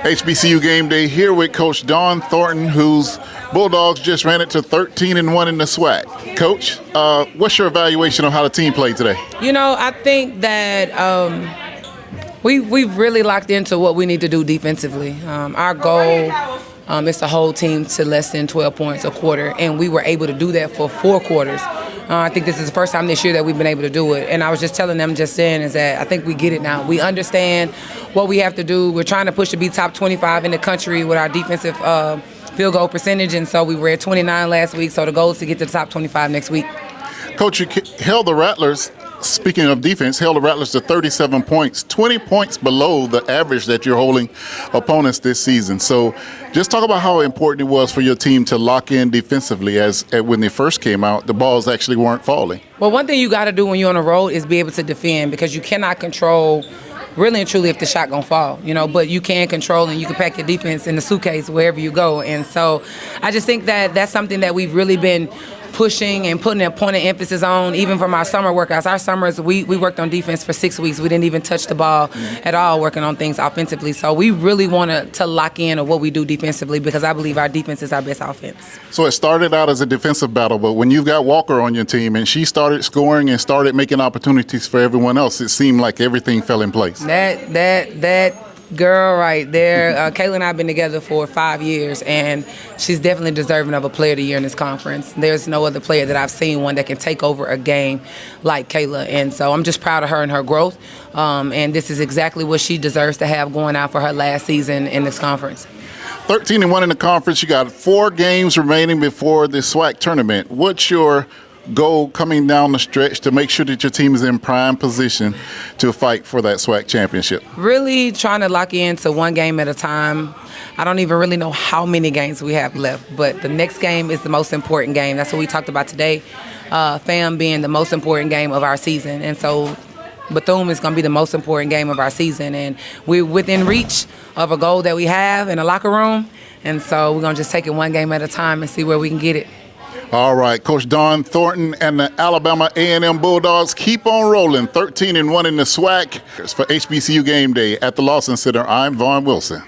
HBCU Game Day here with Coach Dawn Thornton, whose Bulldogs just ran it to 13-1 in the SWAC. Coach, what's your evaluation of how the team played today? You know, I think that we've really locked into what we need to do defensively. Our goal is to hold teams to less than 12 points a quarter, and we were able to do that for 4 quarters. I think this is the first time this year that we've been able to do it. And I was just telling them just then is that I think we get it now. We understand what we have to do. We're trying to push to be top 25 in the country with our defensive field goal percentage, and so we were at 29 last week, so the goal is to get to the top 25 next week. Coach, you held the Rattlers, speaking of defense, held the Rattlers to 37 points, 20 points below the average that you're holding opponents this season. So just talk about how important it was for your team to lock in defensively, as when they first came out, the balls actually weren't falling. Well, one thing you got to do when you're on the road is be able to defend, because you cannot control really and truly if the shot gonna fall, you know, but you can control and you can pack your defense in the suitcase wherever you go. And so I just think that that's something that we've really been pushing and putting a point of emphasis on, even from our summer workouts. Our summers, we worked on defense for 6 weeks. We didn't even touch the ball at all, working on things offensively. So we really want to lock in on what we do defensively, because I believe our defense is our best offense. So it started out as a defensive battle, but when you've got Walker on your team and she started scoring and started making opportunities for everyone else, it seemed like everything fell in place. That girl right there, Kayla and I have been together for 5 years, and she's definitely deserving of a player of the year in this conference. There's no other player that I've seen one that can take over a game like Kayla, and so I'm just proud of her and her growth, and this is exactly what she deserves to have going out for her last season in this conference. 13-1 in the conference. You got 4 games remaining before the SWAC tournament. What's your goal coming down the stretch to make sure that your team is in prime position to fight for that SWAC championship? Really trying to lock into one game at a time. I don't even really know how many games we have left, but the next game is the most important game. That's what we talked about today, FAM being the most important game of our season. And so Bethune is going to be the most important game of our season, and we're within reach of a goal that we have in the locker room, and so we're going to just take it one game at a time and see where we can get it. All right, Coach Dawn Thornton and the Alabama A&M Bulldogs keep on rolling, 13-1 in the SWAC. For HBCU Game Day at the Lawson Center, I'm Vaughn Wilson.